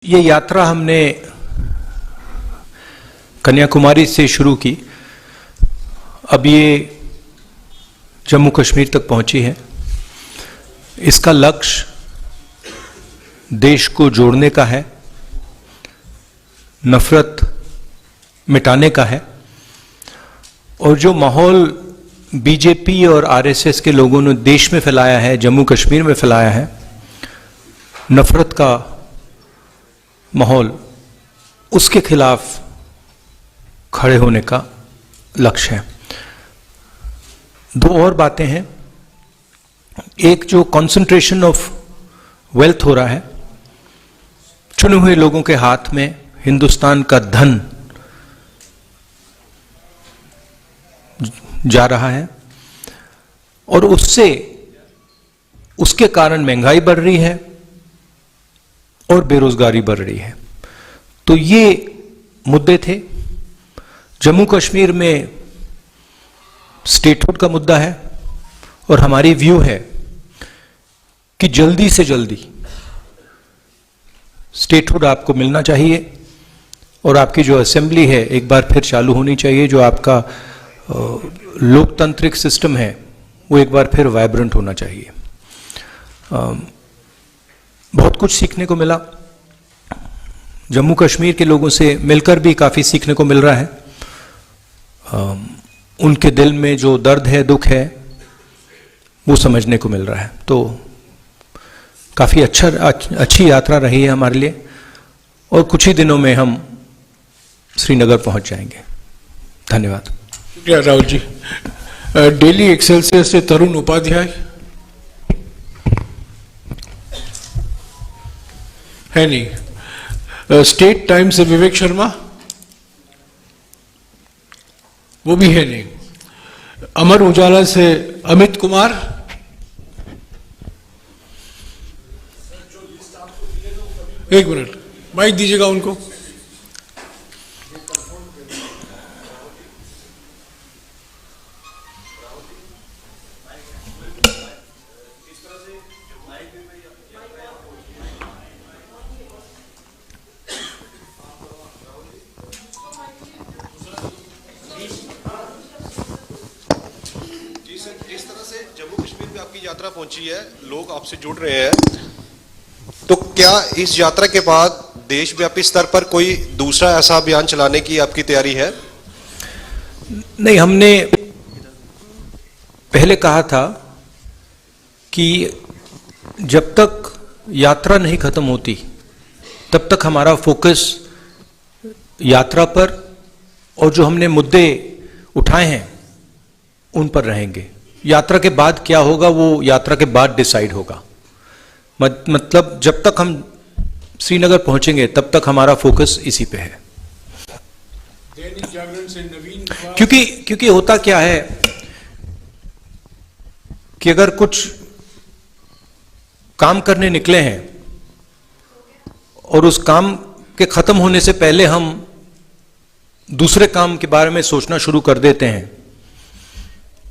ये यात्रा हमने कन्याकुमारी से शुरू की। अब ये जम्मू कश्मीर तक पहुंची है। इसका लक्ष्य देश को जोड़ने का है, नफरत मिटाने का है। और जो माहौल बीजेपी और आरएसएस के लोगों ने देश में फैलाया है, जम्मू कश्मीर में फैलाया है, नफरत का माहौल, उसके खिलाफ खड़े होने का लक्ष्य है। दो और बातें हैं। एक, जो कंसंट्रेशन ऑफ वेल्थ हो रहा है, चुने हुए लोगों के हाथ में हिंदुस्तान का धन जा रहा है और उसके कारण महंगाई बढ़ रही है और बेरोजगारी बढ़ रही है। तो ये मुद्दे थे। जम्मू कश्मीर में स्टेटहुड का मुद्दा है और हमारी व्यू है कि जल्दी से जल्दी स्टेटहुड आपको मिलना चाहिए और आपकी जो असेंबली है एक बार फिर चालू होनी चाहिए। जो आपका लोकतांत्रिक सिस्टम है वो एक बार फिर वाइब्रेंट होना चाहिए। बहुत कुछ सीखने को मिला। जम्मू कश्मीर के लोगों से मिलकर भी काफ़ी सीखने को मिल रहा है। उनके दिल में जो दर्द है, दुख है, वो समझने को मिल रहा है। तो काफ़ी अच्छी यात्रा रही है हमारे लिए और कुछ ही दिनों में हम श्रीनगर पहुंच जाएंगे। धन्यवाद। शुक्रिया राहुल जी। डेली एक्सेलसियर से तरुण उपाध्याय है नहीं। स्टेट टाइम से विवेक शर्मा, वो भी है नहीं। अमर उजाला से अमित कुमार, एक मिनट माइक दीजिएगा उनको। जिस तरह से जम्मू कश्मीर में आपकी यात्रा पहुंची है, लोग आपसे जुड़ रहे हैं, तो क्या इस यात्रा के बाद देशव्यापी स्तर पर कोई दूसरा ऐसा अभियान चलाने की आपकी तैयारी है? नहीं, हमने पहले कहा था कि जब तक यात्रा नहीं खत्म होती तब तक हमारा फोकस यात्रा पर और जो हमने मुद्दे उठाए हैं उन पर रहेंगे। यात्रा के बाद क्या होगा वो यात्रा के बाद डिसाइड होगा। मतलब जब तक हम श्रीनगर पहुंचेंगे तब तक हमारा फोकस इसी पे है। दैनिक जागरण से नवीन, क्योंकि होता क्या है कि अगर कुछ काम करने निकले हैं और उस काम के खत्म होने से पहले हम दूसरे काम के बारे में सोचना शुरू कर देते हैं,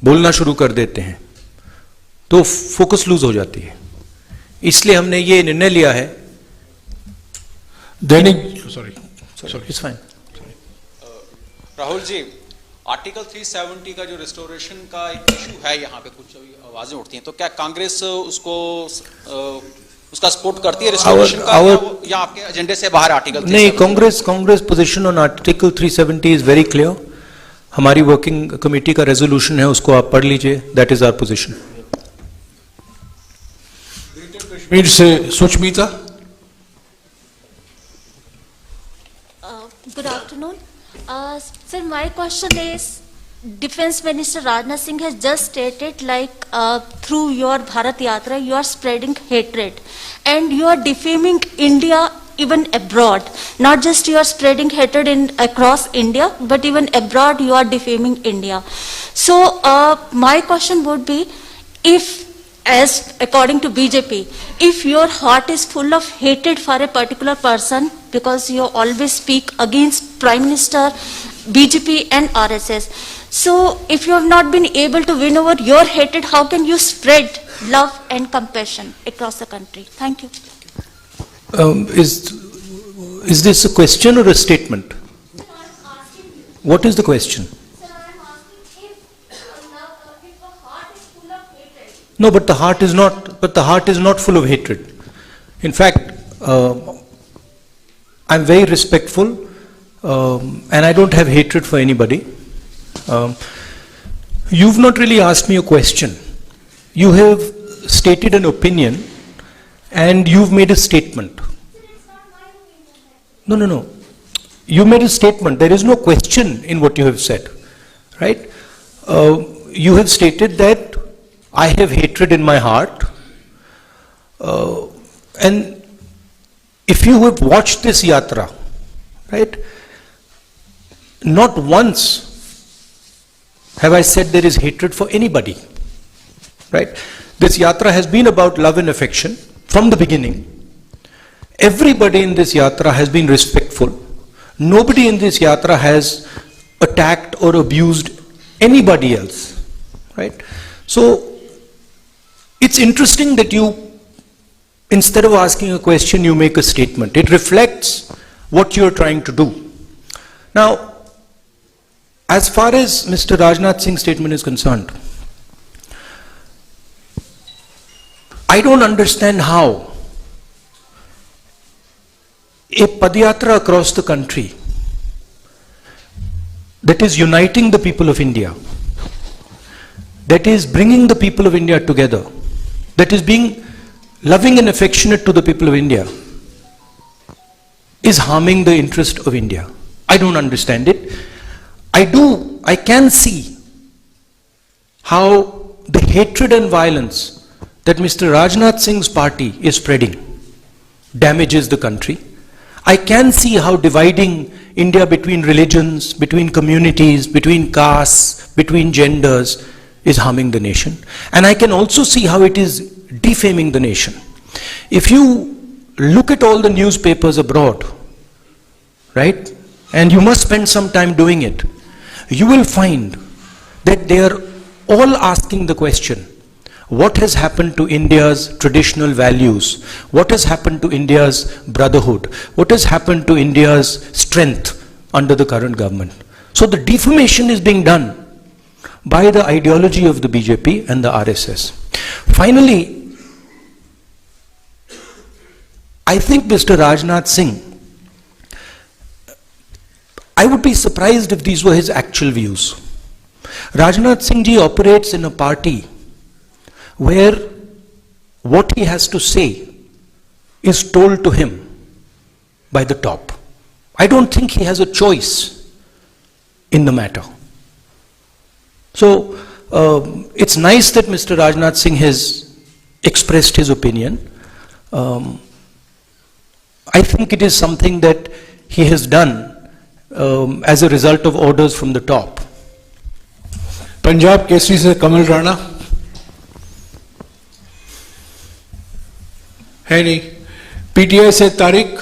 बोलना शुरू कर देते हैं, तो फोकस लूज हो जाती है। इसलिए हमने ये निर्णय लिया है। दैनिक it's fine. Rahul ji, article 370 का जो रिस्टोरेशन का एक इशू है, यहाँ पे कुछ आवाजें उठती हैं, तो क्या कांग्रेस उसका सपोर्ट करती है रिस्टोरेशन का, या आपके एजेंडे से बाहर आर्टिकल? नहीं, Congress position on article 370 is very clear. हमारी वर्किंग कमेटी का रेजोल्यूशन है, उसको आप पढ़ लीजिए। That is our position. Kashmir से Sushmita. Good afternoon. Sir, my question is, Defense Minister Rajnath Singh has just stated through your Bharat Yatra, you are spreading hatred and you are defaming India even abroad. Not just you are spreading hatred across India, but even abroad you are defaming India. So my question would be, if, as according to BJP, if your heart is full of hatred for a particular person, because you always speak against Prime Minister, BJP and RSS, so if you have not been able to win over your hatred, how can you spread love and compassion across the country? Thank you. Is this a question or a statement? Sir, I'm asking you. What is the question? Sir, I'm asking if a heart is full of hatred. No, but the heart is not. But the heart is not full of hatred. In fact, I'm very respectful, and I don't have hatred for anybody. You've not really asked me a question. You have stated an opinion, and you've made a statement. Sir, it's not my opinion. No. You made a statement. There is no question in what you have said, right? You have stated that I have hatred in my heart, and if you have watched this yatra, right, not once have I said there is hatred for anybody, right? This yatra has been about love and affection from the beginning. Everybody in this yatra has been respectful. Nobody in this yatra has attacked or abused anybody else, right? So it's interesting that you, instead of asking a question, you make a statement. It reflects what you're trying to do. Now, as far as Mr. Rajnath Singh's statement is concerned, I don't understand how a Padyatra across the country that is uniting the people of India, that is bringing the people of India together, that is being loving and affectionate to the people of India, is harming the interest of India. I don't understand it. I can see how the hatred and violence that Mr. Rajnath Singh's party is spreading damages the country. I can see how dividing India between religions, between communities, between castes, between genders is harming the nation. And I can also see how it is defaming the nation. If you look at all the newspapers abroad, right, and you must spend some time doing it, you will find that they are all asking the question, what has happened to India's traditional values? What has happened to India's brotherhood? What has happened to India's strength under the current government? So the defamation is being done by the ideology of the BJP and the RSS. Finally, I think Mr. Rajnath Singh, I would be surprised if these were his actual views. Rajnath Singh ji operates in a party where what he has to say is told to him by the top. I don't think he has a choice in the matter. So it's nice that Mr. Rajnath Singh has expressed his opinion. I think it is something that he has done as a result of orders from the top. Punjab Kesari से कमल राणा है नहीं, PTI से Tariq,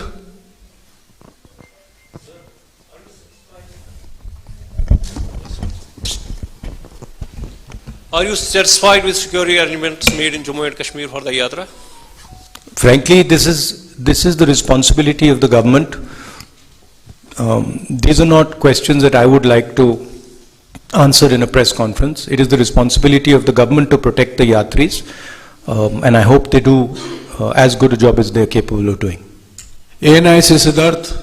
Are you satisfied with security arrangements made in Jammu and Kashmir for the Yatra? Frankly, this is the responsibility of the government. These are not questions that I would like to answer in a press conference. It is the responsibility of the government to protect the Yatris, and I hope they do as good a job as they are capable of doing. ANI से Siddharth,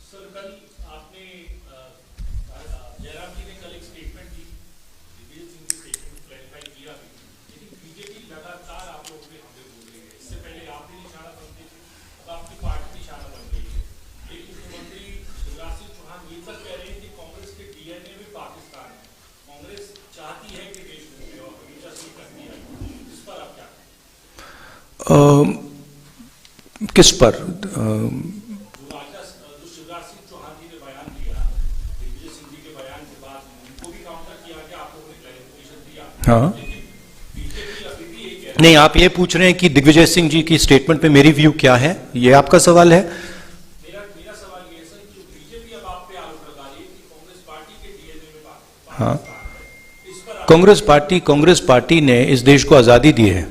sir कल आपने जयराम जी ने कल एक statement दी, दिग्विजय सिंह की statement clarify किया भी, लेकिन बीजेपी लगातार आप लोगों पे हमले बोल रही है। इससे पहले आप भी निशाना बनते थे, अब आपकी पार्टी निशाना बन गई है। एक मुख्यमंत्री शिवराज सिंह चौहान ये तक कह रहे हैं कि कांग्रेस के डीएनए में पाकिस्तान है, कांग्रेस चाहती है कि देश में और हमेशा से करती है। इस पर आप क्या किस पर? जो शिवराज सिंह चौहान जी ने बयान दिया, दिग्विजय सिंह जी के बयान के बाद उनको भी काउंटर किया कि आप लोगों ने क्लैरिफिकेशन दिया, हाँ, लेकिन बीजेपी अभी भी ये कह नहीं, आप ये पूछ रहे हैं कि दिग्विजय सिंह जी की स्टेटमेंट पे मेरी व्यू क्या है, ये आपका सवाल है? मेरा सवाल ये है सर, जो बीजेपी अब आप पे आरोप लगा रही है कि कांग्रेस पार्टी के डीएनए में हाँ, इस पर कांग्रेस पार्टी ने इस देश को आज़ादी दी है।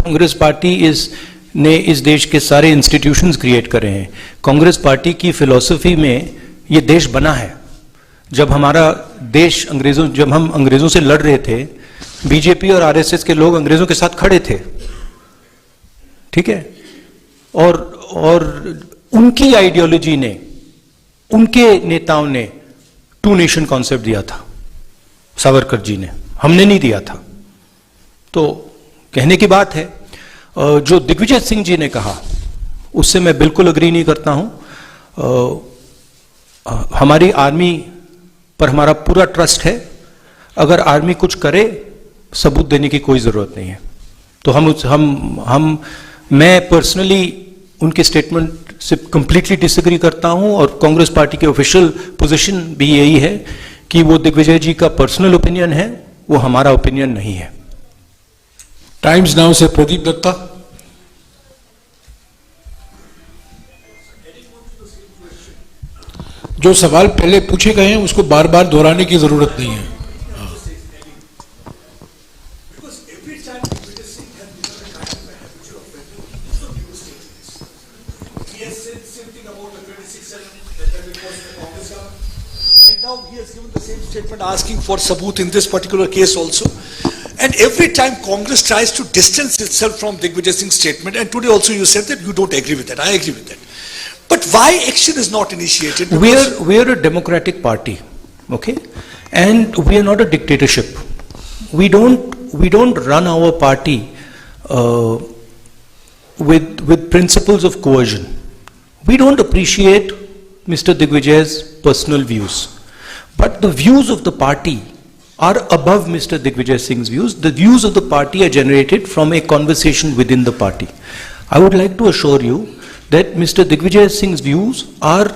कांग्रेस पार्टी ने इस देश के सारे इंस्टीट्यूशंस क्रिएट करे हैं। कांग्रेस पार्टी की फिलॉसफी में ये देश बना है। जब हमारा देश जब हम अंग्रेजों से लड़ रहे थे, बीजेपी और आरएसएस के लोग अंग्रेजों के साथ खड़े थे, ठीक है, और उनकी आइडियोलॉजी ने, उनके नेताओं ने टू नेशन कॉन्सेप्ट दिया था, सावरकर जी ने, हमने नहीं दिया था। तो कहने की बात है। जो दिग्विजय सिंह जी ने कहा उससे मैं बिल्कुल अग्री नहीं करता हूं। हमारी आर्मी पर हमारा पूरा ट्रस्ट है। अगर आर्मी कुछ करे, सबूत देने की कोई जरूरत नहीं है। तो मैं पर्सनली उनके स्टेटमेंट से कंप्लीटली डिसएग्री करता हूं, और कांग्रेस पार्टी के ऑफिशियल पोजीशन भी यही है कि वो दिग्विजय जी का पर्सनल ओपिनियन है, वो हमारा ओपिनियन नहीं है। टाइम्स नाउ से प्रदीप दत्ता। जो सवाल पहले पूछे गए हैं उसको बार बार दोहराने की जरूरत नहीं है। And now he has given the same statement asking for sabut in this particular case also. And every time Congress tries to distance itself from Digvijay Singh's statement, and today also you said that you don't agree with that. I agree with that. But why action is not initiated? We are a democratic party, okay, and we are not a dictatorship. We don't run our party with principles of coercion. We don't appreciate Mr. Digvijay's personal views, but the views of the party are above Mr. Digvijay Singh's views. The views of the party are generated from a conversation within the party. I would like to assure you that Mr. Digvijay Singh's views are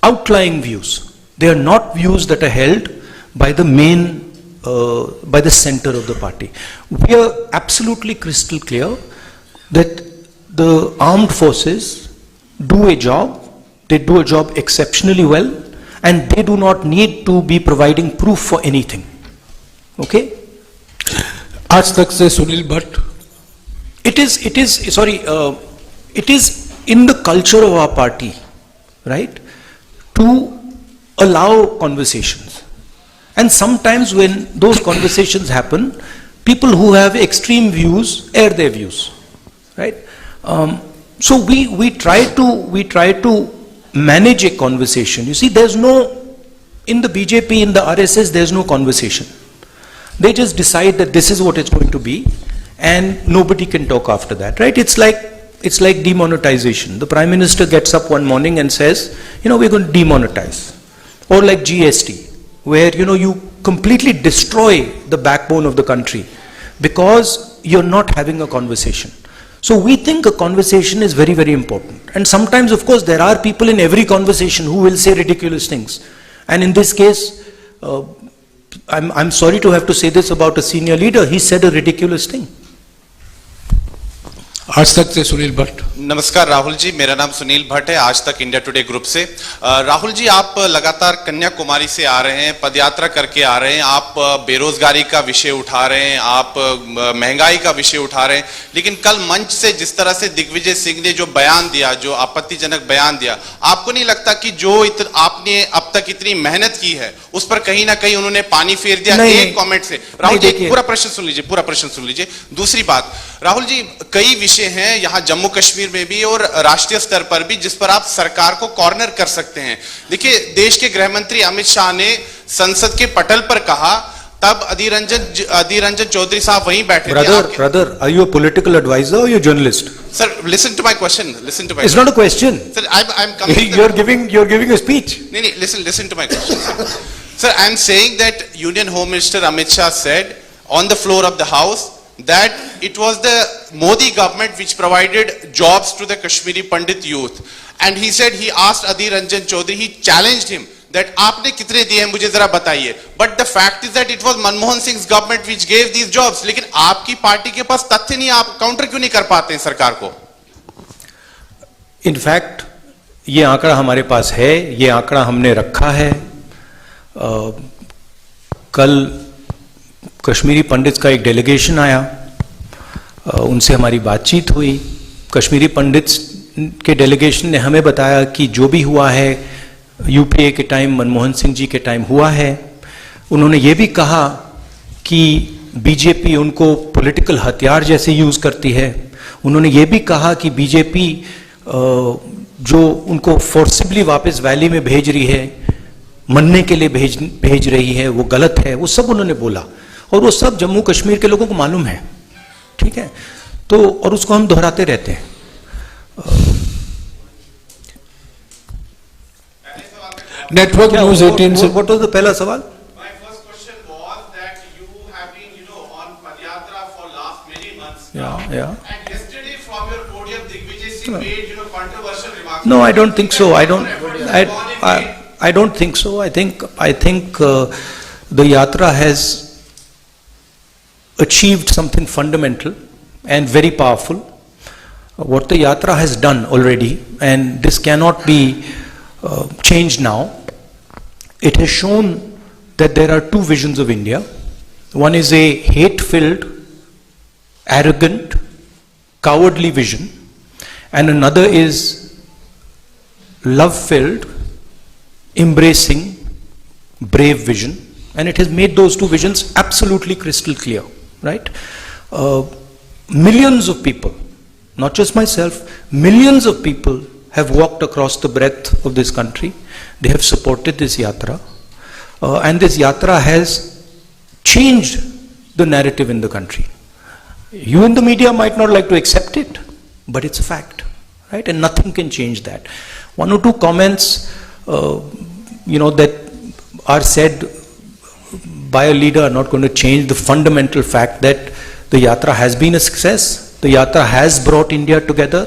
outlying views. They are not views that are held by the by the center of the party. We are absolutely crystal clear that the armed forces do a job, they do a job exceptionally well, and they do not need to be providing proof for anything. Okay? आज तक से Sunil Bhatt. It is in the culture of our party, right, to allow conversations. And sometimes when those conversations happen, people who have extreme views air their views, right? So we try to manage a conversation. You see, in the BJP, in the RSS, there's no conversation. They just decide that this is what it's going to be, and nobody can talk after that, right? It's like demonetization. The Prime Minister gets up one morning and says, we're going to demonetize. Or like GST, where, you completely destroy the backbone of the country because you're not having a conversation. So we think a conversation is very, very important. And sometimes, of course, there are people in every conversation who will say ridiculous things. And in this case, I'm sorry to have to say this about a senior leader. He said a ridiculous thing. आज तक से सुनील भट्ट। नमस्कार राहुल जी, मेरा नाम सुनील भट्ट है, आज तक India today group से। राहुल जी, आप लगातार कन्याकुमारी से आ रहे हैं, पदयात्रा करके आ रहे हैं, आप बेरोजगारी का विषय उठा रहे हैं, आप महंगाई का विषय उठा रहे हैं, लेकिन कल मंच से जिस तरह से दिग्विजय सिंह ने जो बयान दिया, जो आपत्तिजनक बयान दिया, आपको नहीं लगता कि जो आपने अब तक इतनी मेहनत की है उस पर कहीं ना कहीं उन्होंने पानी फेर दिया? एक कमेंट से। राहुल जी, पूरा प्रश्न सुन लीजिए। दूसरी बात, राहुल जी, कई विषय हैं यहां जम्मू कश्मीर में भी और राष्ट्रीय स्तर पर भी जिस पर आप सरकार को कॉर्नर कर सकते हैं। देखिए, देश के गृह मंत्री अमित शाह ने संसद के पटल पर कहा, तब अधीर रंजन चौधरी साहब वहीं बैठे थे। Brother, are you a political advisor or you a journalist? Sir, listen to my question. It's not a question. Sir, I'm coming. You're giving a speech. No, listen to my question, sir. Sir, I'm saying that Union Home Minister Amit Shah said on the floor of the House that it was the Modi government which provided jobs to the Kashmiri Pandit youth. And he said, he asked Adhir Ranjan Chaudhary, he challenged him that आपने कितने दिए हैं मुझे जरा बताइए. But the fact is that it was Manmohan Singh's government which gave these jobs. लेकिन आपकी party के पास तथ्य नहीं, आप काउंटर क्यों नहीं कर पाते हैं सरकार को? In fact, ये आंकड़ा हमारे पास है, ये आंकड़ा हमने रखा है. कल कश्मीरी पंडित का एक डेलीगेशन आया, उनसे हमारी बातचीत हुई। कश्मीरी पंडित्स के डेलीगेशन ने हमें बताया कि जो भी हुआ है यूपीए के टाइम, मनमोहन सिंह जी के टाइम हुआ है। उन्होंने ये भी कहा कि बीजेपी उनको पॉलिटिकल हथियार जैसे यूज करती है। उन्होंने ये भी कहा कि बीजेपी जो उनको फोर्सिबली वापस वैली में भेज रही है, मरने के लिए भेज रही है, वो गलत है। वो सब उन्होंने बोला और वो सब जम्मू कश्मीर के लोगों को मालूम है, ठीक है। तो और उसको हम दोहराते रहते हैं। नेटवर्क न्यूज 18 से व्हाट वाज द पहला सवाल? My first question was that you have been, on Padyatra for last many months. Yeah. And yesterday from your podium, Digvijay Singh made, controversial remarks. No, I don't think so. I don't think so. I think the yatra has achieved something fundamental and very powerful. What the yatra has done already, and this cannot be changed now. It has shown that there are two visions of India. One is a hate-filled, arrogant, cowardly vision, and another is love-filled, embracing, brave vision. And it has made those two visions absolutely crystal clear, right? Millions of people, not just myself, millions of people have walked across the breadth of this country. They have supported this yatra, and this yatra has changed the narrative in the country. You in the media might not like to accept it, but it's a fact, right? And nothing can change that. One or two comments, that are said by a leader are not going to change the fundamental fact that the yatra has been a success. The yatra has brought India together.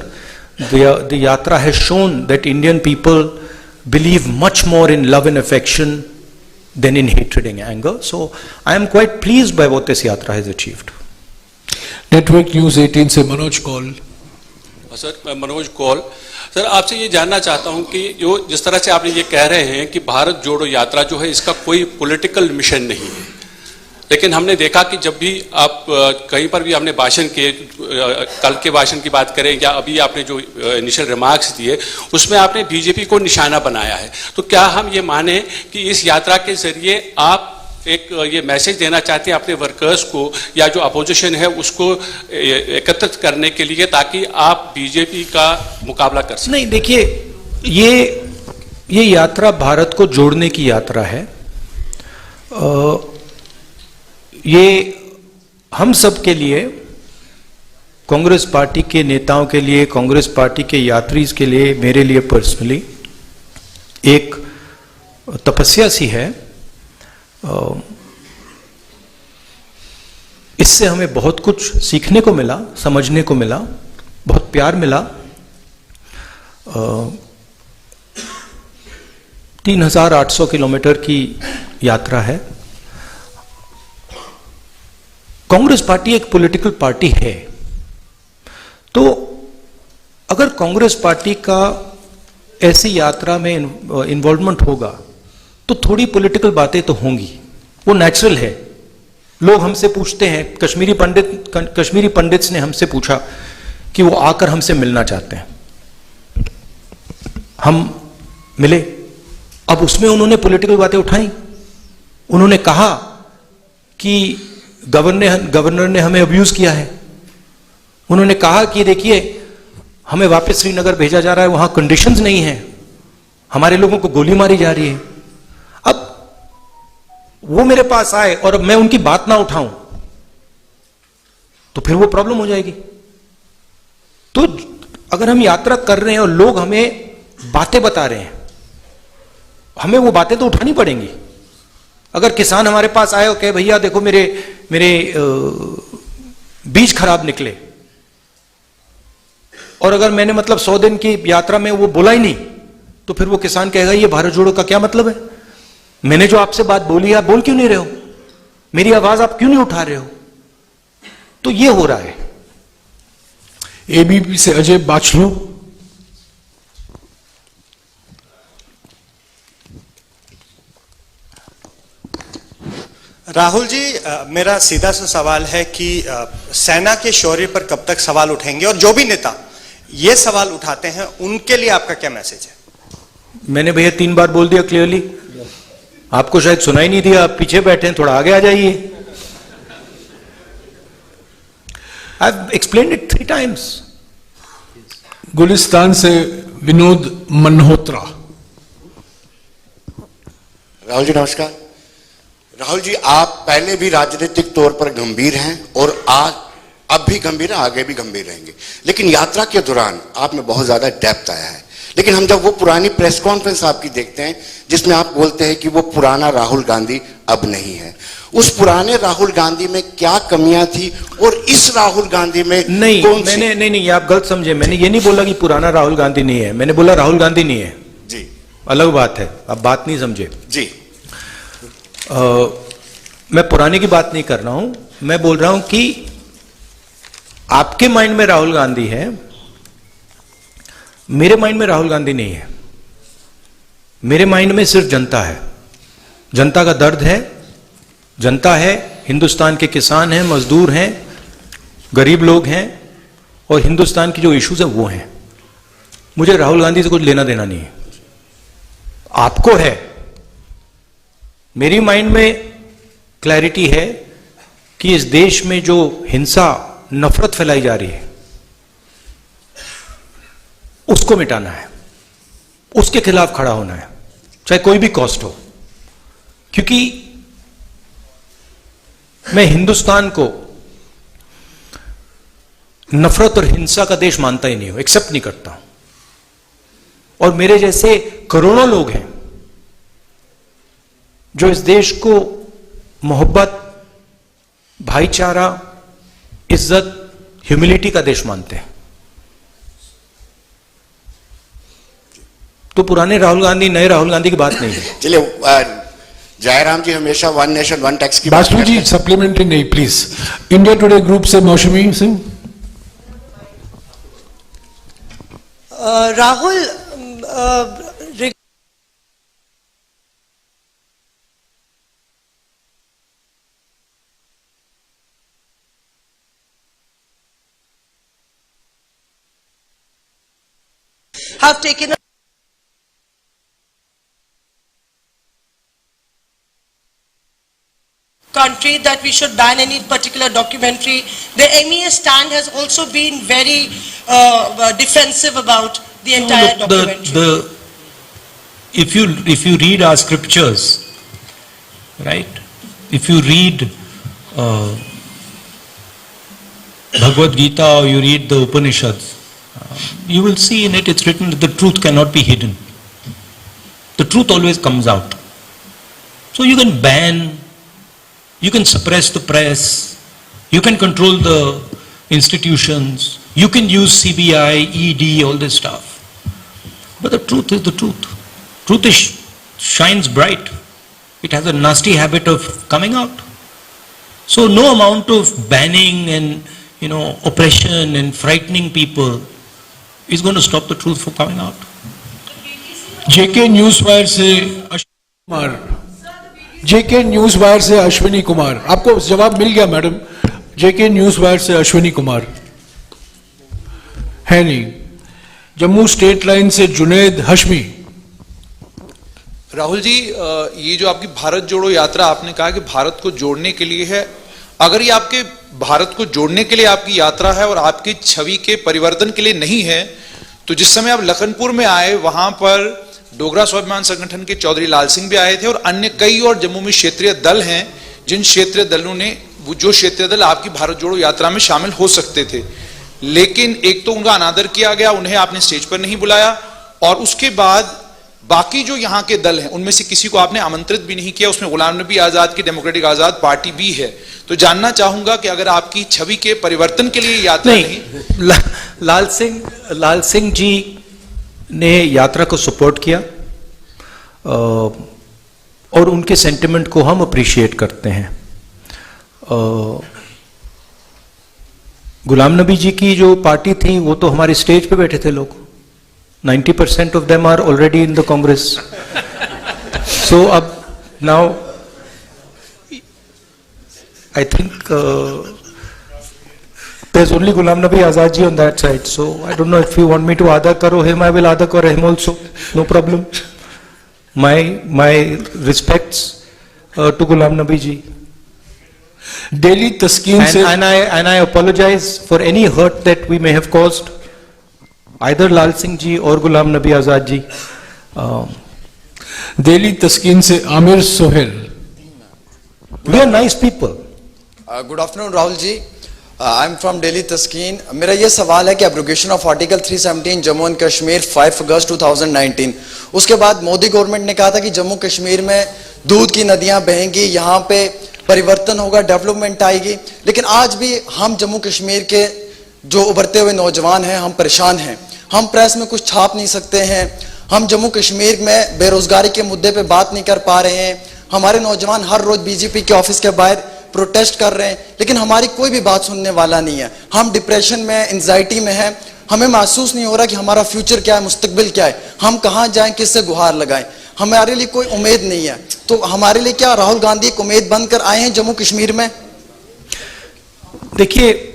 The yatra has shown that Indian people believe much more in love and affection than in hatred and anger. So I am quite pleased by what this yatra has achieved. Network news 18 से Manoj Kaul. Sir, मैं Manoj Kaul. Sir, आपसे ये जानना चाहता हूं कि जिस तरह से आपने ये कह रहे हैं कि भारत जोड़ो यात्रा जो है इसका कोई पॉलिटिकल मिशन नहीं है, लेकिन हमने देखा कि जब भी आप कहीं पर भी आपने भाषण किए, कल के भाषण की बात करें या अभी आपने जो इनिशियल रिमार्क्स दिए, उसमें आपने बीजेपी को निशाना बनाया है। तो क्या हम ये माने कि इस यात्रा के जरिए आप एक ये मैसेज देना चाहते हैं अपने वर्कर्स को या जो अपोजिशन है उसको एकत्रित करने के लिए, ताकि आप बीजेपी का मुकाबला कर सकें? नहीं, देखिए, ये यात्रा भारत को जोड़ने की यात्रा है। ये हम सब के लिए, कांग्रेस पार्टी के नेताओं के लिए, कांग्रेस पार्टी के यात्रीज के लिए, मेरे लिए पर्सनली एक तपस्या सी है। इससे हमें बहुत कुछ सीखने को मिला, समझने को मिला, बहुत प्यार मिला। 3,800 किलोमीटर की यात्रा है। कांग्रेस पार्टी एक पॉलिटिकल पार्टी है, तो अगर कांग्रेस पार्टी का ऐसी यात्रा में इन्वॉल्वमेंट होगा तो थोड़ी पॉलिटिकल बातें तो होंगी, वो नेचुरल है। लोग हमसे पूछते हैं, कश्मीरी पंडित्स ने हमसे पूछा कि वो आकर हमसे मिलना चाहते हैं। हम मिले, अब उसमें उन्होंने पॉलिटिकल बातें उठाई। उन्होंने कहा कि गवर्नर ने हमें अब्यूज किया है। उन्होंने कहा कि देखिए, हमें वापस श्रीनगर भेजा जा रहा है, वहां कंडीशंस नहीं है, हमारे लोगों को गोली मारी जा रही है। अब वो मेरे पास आए और अब मैं उनकी बात ना उठाऊं तो फिर वो प्रॉब्लम हो जाएगी। तो अगर हम यात्रा कर रहे हैं और लोग हमें बातें बता रहे हैं, हमें वो बातें तो उठानी पड़ेंगी। अगर किसान हमारे पास आए और कहे भैया देखो मेरे बीज खराब निकले, और अगर मैंने 100 दिन की यात्रा में वो बोला ही नहीं, तो फिर वो किसान कहेगा ये भारत जोड़ो का क्या मतलब है? मैंने जो आपसे बात बोली आप बोल क्यों नहीं रहे हो? मेरी आवाज आप क्यों नहीं उठा रहे हो? तो ये हो रहा है। एबीपी से अजय बाचलू। राहुल जी, मेरा सीधा सा सवाल है कि सेना के शौर्य पर कब तक सवाल उठेंगे, और जो भी नेता ये सवाल उठाते हैं उनके लिए आपका क्या मैसेज है? मैंने भैया 3 बार बोल दिया क्लियरली, आपको शायद सुनाई नहीं दिया, आप पीछे बैठे हैं, थोड़ा आगे आ जाइए। I have explained it 3 times। Gulistan से विनोद मल्होत्रा। राहुल जी नमस्कार। राहुल जी, आप पहले भी राजनीतिक तौर पर गंभीर हैं और आज अब भी गंभीर हैं, आगे भी गंभीर रहेंगे, लेकिन यात्रा के दौरान आप में बहुत ज्यादा डेप्थ आया है। लेकिन हम जब वो पुरानी प्रेस कॉन्फ्रेंस आपकी देखते हैं जिसमें आप बोलते हैं कि वो पुराना राहुल गांधी अब नहीं है, उस पुराने राहुल गांधी में क्या कमियां थी और इस राहुल गांधी में नहीं, कौन मैंने नहीं, आप गलत समझे। मैंने ये नहीं बोला कि पुराना राहुल गांधी नहीं है, मैंने बोला राहुल गांधी नहीं है जी, अलग बात है, आप बात नहीं समझे जी। मैं पुराने की बात नहीं कर रहा हूं, मैं बोल रहा हूं कि आपके माइंड में राहुल गांधी है, मेरे माइंड में राहुल गांधी नहीं है। मेरे माइंड में सिर्फ जनता है, जनता का दर्द है, जनता है, हिंदुस्तान के किसान हैं, मजदूर हैं, गरीब लोग हैं, और हिंदुस्तान की जो इश्यूज हैं वो हैं। मुझे राहुल गांधी से कुछ लेना देना नहीं है, आपको है। मेरी माइंड में क्लैरिटी है कि इस देश में जो हिंसा, नफरत फैलाई जा रही है उसको मिटाना है, उसके खिलाफ खड़ा होना है, चाहे कोई भी कॉस्ट हो। क्योंकि मैं हिंदुस्तान को नफरत और हिंसा का देश मानता ही नहीं हूं, एक्सेप्ट नहीं करता हूं। और मेरे जैसे करोड़ों लोग हैं जो इस देश को मोहब्बत, भाईचारा, इज्जत, ह्यूमिलिटी का देश मानते हैं। तो पुराने राहुल गांधी, नए राहुल गांधी की बात नहीं है। चलिए, जयराम जी हमेशा 1 नेशन 1 टैक्स की बात बासु करते जी हैं। सप्लीमेंट्री नहीं प्लीज। इंडिया टुडे ग्रुप से मौसमी Singh. Rahul, have taken a country that we should ban any particular documentary. The MEA stand has also been very defensive about the entire documentary. If you read our scriptures, right? If you read Bhagavad Gita or you read the Upanishads, you will see in it, it's written that the truth cannot be hidden. The truth always comes out. So you can ban, you can suppress the press, you can control the institutions, you can use CBI, ED, all this stuff. But the truth is the truth. Truth shines bright. It has a nasty habit of coming out. So no amount of banning and, oppression and frightening people is going to stop the truth from coming out. JK news wire से Ashwini Kumar. JK news wire से अश्विनी कुमार, आपको जवाब मिल गया madam. जेके news wire से अश्विनी कुमार है नहीं। Jammu state line से जुनैद हशमी। राहुल जी, ये जो आपकी भारत जोड़ो यात्रा, आपने कहा कि भारत को जोड़ने के लिए है। अगर ये आपके भारत को जोड़ने के लिए आपकी यात्रा है और आपकी छवि के परिवर्तन के लिए नहीं है, तो जिस समय आप लखनपुर में आए वहां पर डोगरा स्वाभिमान संगठन के चौधरी लाल सिंह भी आए थे और अन्य कई और जम्मू में क्षेत्रीय दल हैं, जिन क्षेत्रीय दलों ने, जो क्षेत्रीय दल आपकी भारत जोड़ो यात्रा में शामिल हो सकते थे, लेकिन एक तो उनका अनादर किया गया, उन्हें आपने स्टेज पर नहीं बुलाया, और उसके बाद बाकी जो यहाँ के दल हैं उनमें से किसी को आपने आमंत्रित भी नहीं किया। उसमें गुलाम नबी आजाद की डेमोक्रेटिक आजाद पार्टी भी है। तो जानना चाहूंगा कि अगर आपकी छवि के परिवर्तन के लिए यात्रा नहीं, लाल सिंह जी ने यात्रा को सपोर्ट किया और उनके सेंटिमेंट को हम अप्रिशिएट करते हैं। गुलाम नबी जी की जो पार्टी थी वो तो हमारे स्टेज पे बैठे थे लोग, 90% of them are already in the Congress. So अब now I think there's only Ghulam Nabi Azad ji on that side. So I don't know if you want me to Ada Karo him, I will Ada Karo him also. No problem. My respects to Ghulam Nabi ji. Delhi Taskin se And I apologize for any hurt that we may have caused either Lal Singh ji or Ghulam Nabi Azad ji. Delhi Taskeen से Aamir Sohail. We are nice people. Good afternoon Rahul ji, I am from Delhi Taskeen. मेरा ये सवाल है कि abrogation of article 317 Jammu and Kashmir 5 अगस्त 2019, उसके बाद Modi government ने कहा था कि जम्मू कश्मीर में दूध की नदियां बहेंगी, यहाँ पे परिवर्तन होगा, डेवलपमेंट आएगी. लेकिन आज भी हम जम्मू कश्मीर के जो उभरते हुए नौजवान हैं, हम परेशान हैं. हम प्रेस में कुछ छाप नहीं सकते हैं. हम जम्मू कश्मीर में बेरोजगारी के मुद्दे पे बात नहीं कर पा रहे हैं. हमारे नौजवान हर रोज बीजेपी के ऑफिस के बाहर प्रोटेस्ट कर रहे हैं, लेकिन हमारी कोई भी बात सुनने वाला नहीं है. हम डिप्रेशन में, एंजाइटी में हैं. हमें महसूस नहीं हो रहा कि हमारा फ्यूचर क्या है, मुस्तकबिल क्या है, हम कहाँ जाएं, किससे गुहार लगाएं. हमारे लिए कोई उम्मीद नहीं है. तो हमारे लिए क्या राहुल गांधी एक उम्मीद बनकर आए हैं जम्मू कश्मीर में? देखिए,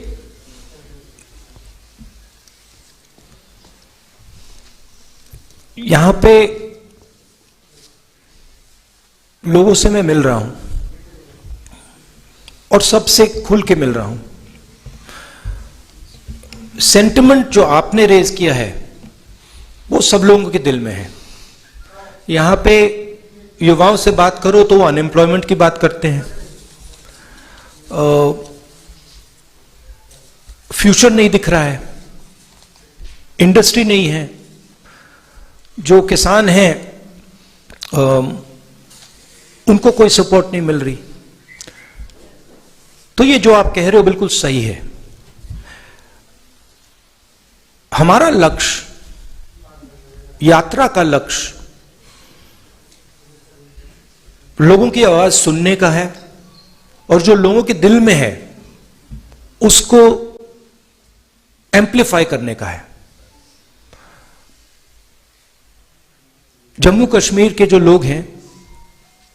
यहां पे लोगों से मैं मिल रहा हूं और सबसे खुल के मिल रहा हूं. सेंटिमेंट जो आपने रेज किया है वो सब लोगों के दिल में है. यहां पे युवाओं से बात करो तो वो अनएम्प्लॉयमेंट की बात करते हैं, फ्यूचर नहीं दिख रहा है, इंडस्ट्री नहीं है, जो किसान हैं उनको कोई सपोर्ट नहीं मिल रही. तो ये जो आप कह रहे हो बिल्कुल सही है. हमारा लक्ष्य, यात्रा का लक्ष्य लोगों की आवाज सुनने का है और जो लोगों के दिल में है उसको एम्प्लीफाई करने का है. जम्मू कश्मीर के जो लोग हैं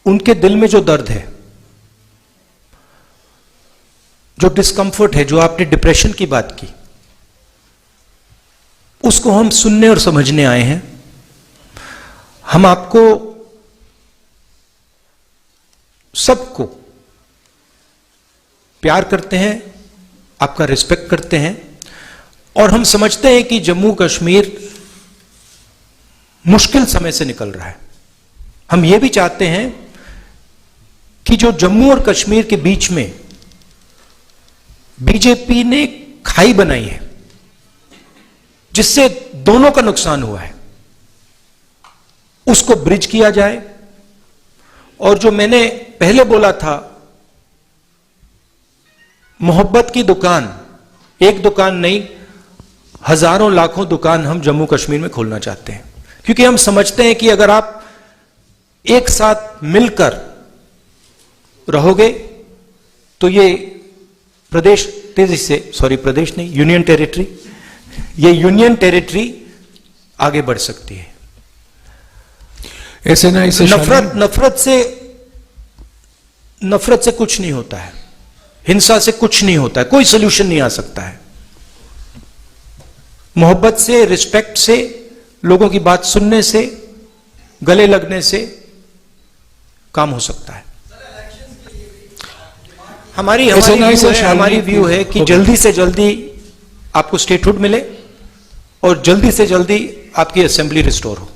उनके दिल में जो दर्द है, जो डिस्कंफर्ट है, जो आपने डिप्रेशन की बात की, उसको हम सुनने और समझने आए हैं. हम आपको सबको प्यार करते हैं, आपका रिस्पेक्ट करते हैं और हम समझते हैं कि जम्मू कश्मीर मुश्किल समय से निकल रहा है. हम यह भी चाहते हैं कि जो जम्मू और कश्मीर के बीच में बीजेपी ने खाई बनाई है जिससे दोनों का नुकसान हुआ है, उसको ब्रिज किया जाए. और जो मैंने पहले बोला था, मोहब्बत की दुकान, एक दुकान नहीं, हजारों लाखों दुकान हम जम्मू कश्मीर में खोलना चाहते हैं. क्योंकि हम समझते हैं कि अगर आप एक साथ मिलकर रहोगे तो ये प्रदेश तेजी से, सॉरी प्रदेश नहीं, यूनियन टेरिटरी, ये यूनियन टेरिटरी आगे बढ़ सकती है. एसएनआई से नफरत से कुछ नहीं होता है, हिंसा से कुछ नहीं होता है, कोई सोल्यूशन नहीं आ सकता है. मोहब्बत से, रिस्पेक्ट से, लोगों की बात सुनने से, गले लगने से काम हो सकता है. हमारी व्यू है कि जल्दी से जल्दी आपको स्टेटहुड मिले और जल्दी से जल्दी आपकी असेंबली रिस्टोर हो.